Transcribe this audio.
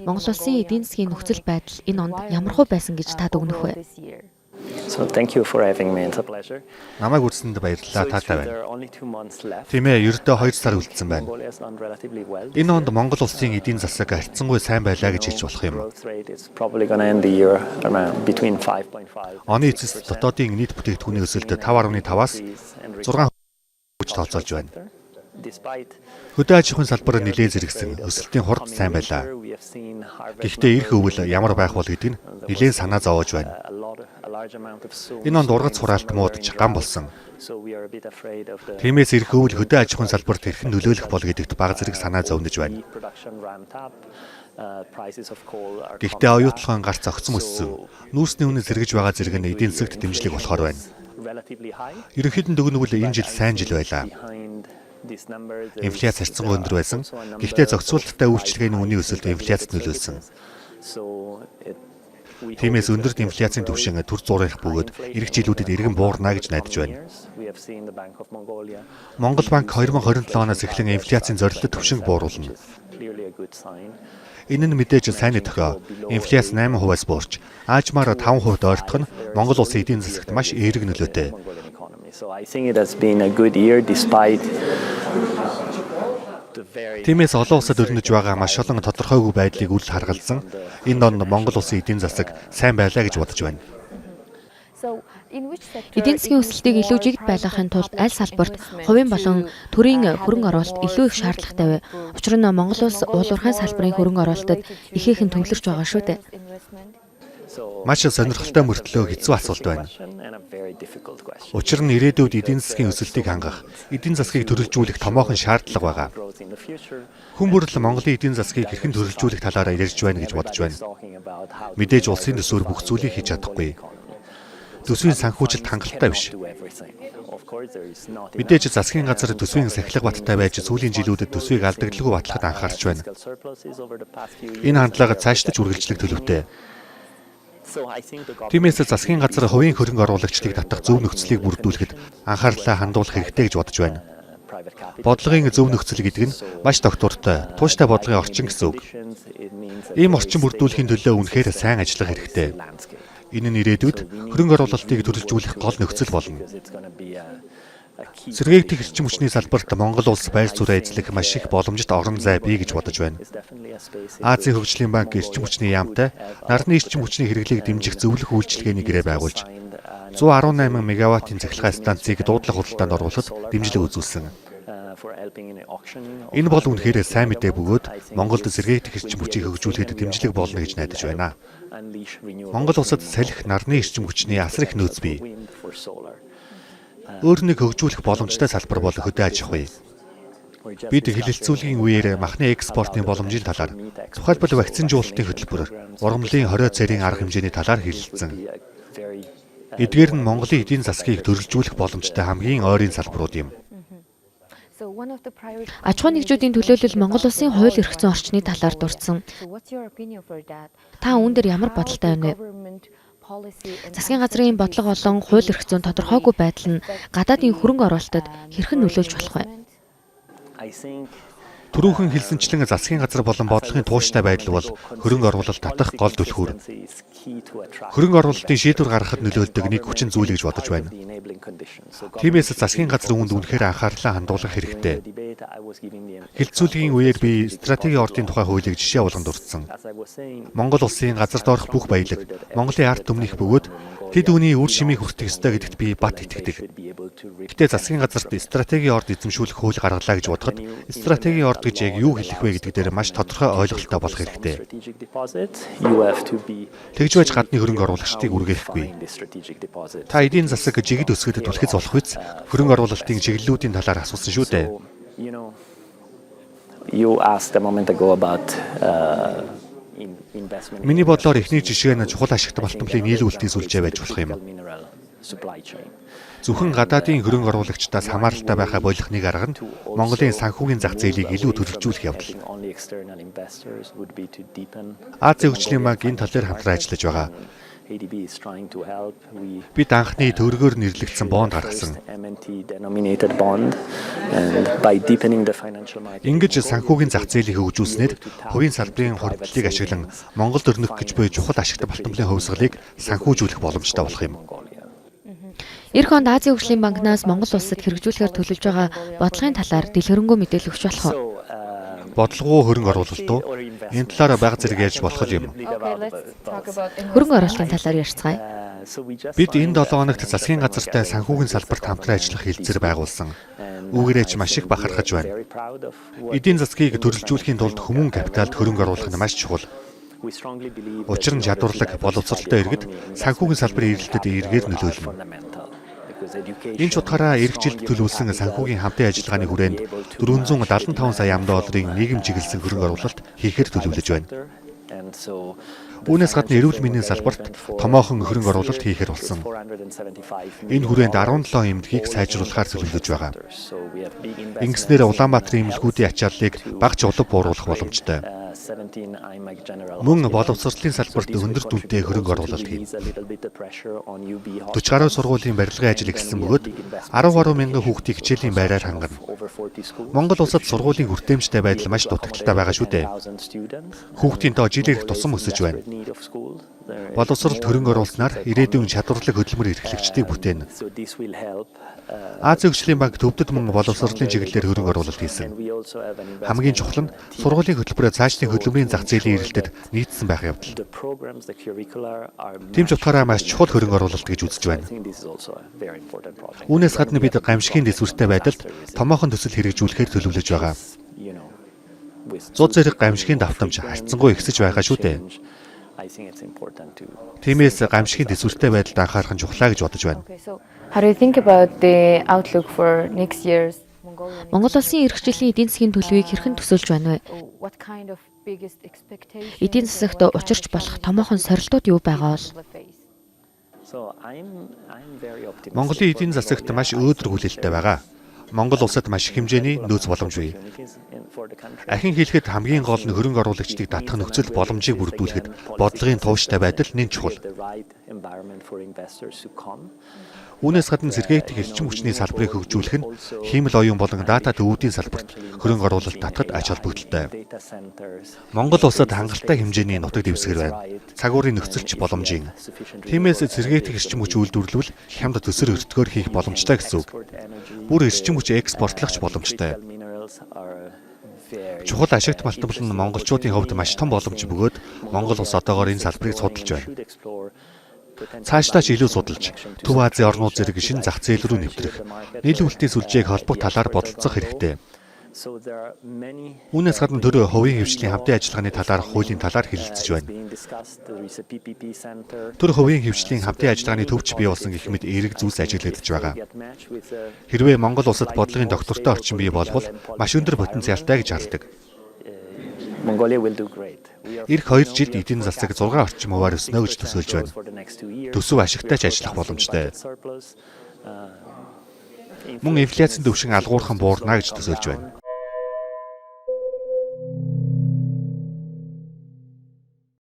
Монгол улсын эдийн засгийн нөхцөл байдал энэ онд ямар хөө байсан гэж та дүгнэх вэ? So thank you for having me. It's a pleasure. Намайг үрсэнд баярлалаа, таатай байна. There are only 2 months left. Тийм ээ, ердөө 2 сар үлдсэн байна. Mongolia has done relatively well. Энэ онд Монгол улсын эдийн засаг харьцангуй сайн байлаа гэж хэлж болох юм. Growth rate is probably going to end the year around between 5.5. Оны эцэст дотоодын нийт бүтээгдэхүүний өсөлт 5.5-аас 6% гэж тооцоолж байна. Despite Хөдөө аж ахуйн салбар нэлээд зэрэгсэн, өсөлтийн хурд сайн байлаа. we have seen harvest Гэхдээ ирэх өвөл ямар байх бол гэдэг нь нэлээд санаа зовоож байна. a large amount of soon. Энэ онд ургац хураалт муудаж гам болсон. So we are a bit afraid of the Тиймээс ирэх өвөл хөдөө аж ахуйн салбарт хэрхэн нөлөөлөх бол гэдэгт бага зэрэг санаа зовнож байна. production ramped up. Prices of coal are Гэхдээ оюутлогын гарц огцом өссөн. Нүүрсний үнэ сэргэж байгаа зэрэг нь эдийн засагт дэмжлэг болохоор байна. relatively high. Ерөнхийдөө дүгнвэл энэ жил сайн жил байлаа. Behind this number there Инфляц харьцангуй өндөр байсан. Гэхдээ зохицуулалттай үйлчлэгээний үнийн өсөлт инфляцид нөлөөлсөн. So we Тиймээс өндөр инфляцийн түвшин төр зургах бөгөөд эх жилүүдэд иргэн буурна гэж найдаж байна. we have seen the Bank of Mongolia Монгол банк 2027 оноос эхлэн инфляцийн зорилттой түвшинг бууруулна. clearly a good sign. Энэ нь мэдээж сайн тохио. Инфляц 8%-аас буурч, аажмаар 5% ойртох нь Монгол улсын эдийн засагт маш эерэг нөлөөтэй. Mongolian economy. So I think it has been a good year despite the very Тиймээс олон улсад өрнөж байгаа маш олон тодорхойгүй байдлыг үл харгалзан энэ онд Монгол улсын эдийн засаг сайн байлаа гэж бодож байна. Эдийн засгийн өсөлтийг илүү жигд байлгахын тулд аль салбарт хувийн болон төрийн хөрөнгө оруулалт илүү их шаардлагатай вэ? Учир нь Монгол улс уулуурхайн салбарын хөрөнгө оруулалтад ихээхэн төвлөрч байгаа шүү дээ. Маш сонирхолтой мөртлөө хэцүү асуулт байна. and a very difficult question. Учир нь ирээдүйд эдийн засгийн өсөлтийг хангах, эдийн засгийг төрөлжүүлэх томоохон шаардлага байгаа. Growth in the future. Хүн бүрэл Монголын эдийн засгийг хэрхэн төрөлжүүлэх талаараа ярьж байна гэж бодож байна. Talking about how to Мэдээж улсын төсвөр бүх зүйлийг хийж чадахгүй. Төсвийн санхүүжилт хангалттай биш. do everything. Of course there is not enough Мэдээж засгийн газар төсвийн сахилга баттай байж сүүлийн жилүүдэд төсвийг алдагдлгүй батлахад анхаарч байна. fiscal surpluses over the past few years. Энэ хандлага цаашдаж үргэлжлэх төлөвтэй. So I think the government Тиймээс засгийн газар хувийн хөрөнгө оруулагчдыг татах зөв нөхцөлийг бүрдүүлэхэд анхаарлаа хандуулах хэрэгтэй гэж бодож байна. private capital Бодлогын зөв нөхцөл гэдэг нь маш доктортой, тууштай бодлогын орчин гэсэн үг. conditions, it means a Ийм very орчин бүрдүүлэхийн төлөө үнэхээр сайн ажиллах хэрэгтэй. landscape. Энэ нь ирээдүйд хөрөнгө оруулалтыг төрөлжүүлэх гол нөхцөл болно. Because it's going to be a key Сэргээгдэх эрчим хүчний салбарт Монгол улс байр суурь эзлэх маш их боломжит орон зай бий гэж бодож байна. is definitely a space in Азийн хөгжлийн банк эрчим хүчний яамтай нарны эрчим хүчний хэрэглээг дэмжих зөвлөх үйлчилгээний гэрээ байгуулж 118 мегаваттын цахилгаан станцыг дуудлага худалдаанд оруулахад дэмжлэг үзүүлсэн. for helping in auction. Энэ бол үнэхээр сайн мэдээ бөгөөд Монголд сэргээгдэх эрчим хүчийг хөгжүүлэхэд дэмжлэг болно гэж найдаж байна. Unleash renewable Монгол улсад салхи нарны эрчим хүчний асар их нөөц бий. wind for solar. Өөр нэг хөгжүүлэх боломжтой салбар бол хөдөө аж ахуй. Бид хилэлцүүлгийн үеэр махны экспортын боломжийн талаар, тухайлбал вакцинжуулалтын хөтөлбөр, ургамлын 20 цэрийн арга хэмжээний талаар хэлэлцэн. Very Эдгээр нь Монголын эдийн засгийг төрөлжүүлэх боломжтой хамгийн ойрын салбарууд юм. Аж ахуйн нэгжүүдийн төлөөлөл Монгол улсын хууль эрх зүйн орчны талаар дурдсан. Та үүн дээр ямар бодолтой байна вэ? Засгийн газрын бодлого болон хууль эрх зүйн тодорхойгүй байдал нь гадаадын хөрөнгө оруулалтад хэрхэн нөлөөлж болох вэ? I think Түрүүхэн хэлсэнчлэн засгийн газар болон бодлогын тууштай байдал бол хөрөнгө оруулалт татах гол түлхүүр. is key to attract Хөрөнгө оруулалтын шийдвэр гаргахад нөлөөлдөг нэг хүчин зүйл гэж бодож байна. the enabling conditions. So Тиймээс засгийн газар үүнд үнэхээр анхаарлаа хандуулах хэрэгтэй. debate I was giving the Хилцүүлгийн үеэр би стратегийн ордын тухай хуулийг жишээ болгон дурдсан. as I was saying Монгол улсын газар доорх бүх баялаг, Монголын ард түмнийх бөгөөд тэд үүний үр шимийг хүртэх ёстой гэдэгт би бат итгэдэг. should be able to reach Гэтэ засгийн газарт стратегийн орд эзэмшүүлэх хууль гаргалаа гэж бодоход стратегийн орд гэж яг юу хэлэх вэ гэдэг дээр маш тодорхой ойлголттой болох хэрэгтэй. strategic deposit. You have to be Тэгж байж гадны хөрөнгө оруулагчдыг үргээхгүй. buying the strategic deposit. Та эдийн засаг жигд өсгөд түлхэц болох үс хөрөнгө оруулалтын чиглэлүүдийн талаар асуусан шүү дээ. So, you know, you asked a moment ago about investment in Миний бодлоор эхний жишээ нь чухал ашигт балтамлын нийлүүлэлтийн сүлжээ байж болох юм. mineral supply chain. Зөвхөн гадаадын хөрөнгө оруулагчдаас хамааралтай байхаа болгохныг арга нь Монголын санхүүгийн зах зээлийг илүү төрөлжүүлэх явдал. Having only external investors would be to deepen Азийн хөгжлийн банк энэ тал дээр хамтран ажиллаж байгаа. Бид анхны төгрөгөөр нэрлэгдсэн бонд гаргасан. Ингэж санхүүгийн зах зээлийг хөгжүүлснээр хувийн салбарын хоригдлыг ашиглан Монголд өрнөх гэж буй чухал ашигт балтамлын хувьсгалыг санхүүжүүлэх боломжтой болох юм. Эх онд Азийн хөгжлийн банкнаас Монгол улсад хэрэгжүүлэхээр төлөвлөж байгаа бодлогын талаар дэлгэрэнгүй мэдээлэл өгч болох уу? Бодлогоо хөрөнгө оруулалтуу энэ талаар бага зэрэг ярьж болох юм. Хөрөнгө оруулалтын талаар ярьцгаая. Бид энэ 7 хоногт засгийн газартай санхүүгийн салбарт хамтран ажиллах хэлцээр байгуулсан. Үүгээрээ ч маш их бахархаж байна. Эдийн засгийг төрөлжүүлэхийн тулд хүмүүн капиталд хөрөнгө оруулах нь маш чухал. Учир нь чадварлаг, боловсролтой иргэд санхүүгийн салбарын эрэлтэд эргээр нөлөөлнө. Энэ ч утгаараа эх жилд төлөвлөсөн санхүүгийн хамтын ажиллагааны хүрээнд 475 сая ам.долларын нийгэм чиглэсэн хөрөнгө оруулалт хийхээр төлөвлөж байна. Үүнээс гадна эрүүл мэндийн салбарт томоохон хөрөнгө оруулалт хийхээр болсон. Энэ хүрээнд 17 эмнэлгийг сайжруулахаар төлөвлөж байгаа. Ингэснээр Улаанбаатарын эмнэлгүүдийн ачааллыг багц улам бууруулах боломжтой. Мөн боловсролын салбарт өндөр дүнтэй хөрөнгө оруулалт хийн. 40 гаруй сургуулийн барилгын ажил эхэлсэн бөгөөд 10 мянган хүүхдийг хичээлийн байраар хангана. Монгол улсад сургуулийн хүртээмжтэй байдал маш дутагдaltaй байгаа шүү дээ. Хүүхдийн тоо жилээр их тусам өсөж байна. Боловсролд хөрөнгө оруулснаар ирээдүйн чадварлаг хөдөлмөр эрхлэгчдийг бүтээнэ. Азийн хөгжлийн банк төвдөд мөн боловсролын чиглэлээр хөрөнгө оруулалт хийсэн. Хамгийн чухал нь сургуулийн хөтөлбөрөөр цаашдын хөдөлмөрийн зах зээлийн эрэлтэд нийцсэн байх явдал. Тийм ч утгаараа маш чухал хөрөнгө оруулалт гэж үзэж байна. Үүнээс гадна бид гамшигын дэсвэртэй байдалд томоохон төсөл хэрэгжүүлэхээр төлөвлөж байгаа. 100 зэрэг гамшигын давтамж харьцангуй ихсэж байгаа шүү дээ. Тиймээс гамшигын дэсвэртэй байдалд анхаарах нь чухлаа гэж бодож байна. How do you think about the outlook for next year's Монгол улсын эх жилийн эдийн засгийн төлөвийг хэрхэн төсөөлж байна вэ? what kind of biggest expectations Эдийн засагт учирч болох томоохон сорилтууд юу байгаа бол? Монголын эдийн засагт маш өөдрөг хүлээлттэй байгаа. Монгол улсад маш их хэмжээний нөөц боломж бий. Ахин хэлэхэд хамгийн гол нь хөрөнгө оруулагчдыг татах нөхцөл боломжийг бүрдүүлэхэд бодлогын тууштай байдал нэн чухал. Үүнээс гадна сэргээгдэх эрчим хүчний салбарыг хөгжүүлэх нь хиймэл оюун болон дата төвүүдийн салбарт хөрөнгө оруулалт татахад ач холбогдолтой. Монгол улсад хангалттай хэмжээний нутаг дэвсгэр байна. Цагуурын нөхцөлч боломжийн. Тиймээс сэргээгдэх эрчим хүч үйлдвэрлэл хямд төсөр өртгөөр хийх боломжтой гэсэн үг. Бүр эрчим хүч экспортлохч боломжтой. Чухал ашигт малтабал нь монголчуудын хувьд маш том боломж бөгөөд Монгол улс одоогоор энэ салбарыг судалж байна. Цаашдаа ч илүү судалж, Төв Азийн орнууд зэрэг шинэ зах зээл рүү нэвтрэх, нийлүүлэлтийн сүлжээг холбох талаар бодолцох хэрэгтэй. Үүнээс гадна төр хувийн хвшлийн хамтын ажиллагааны талаар хуулийн талаар хэлэлцэж байна. Төр хувийн хвшлийн хамтын ажиллагааны төвч бий болсон гэх мэт эерэг зүйлс ажиглагдж байгаа. Хэрвээ Монгол улсад бодлогын доктортой орчин бий болбол маш өндөр потенциалтай гэж хардаг. Ирэх 2 жилд эдийн засаг 6 орчим хувиар өснө гэж төсөөлж байна. Төсөв ашигтай ч ажиллах боломжтой. Мөн инфляцийн түвшин алгуурхан буурна гэж төсөөлж байна.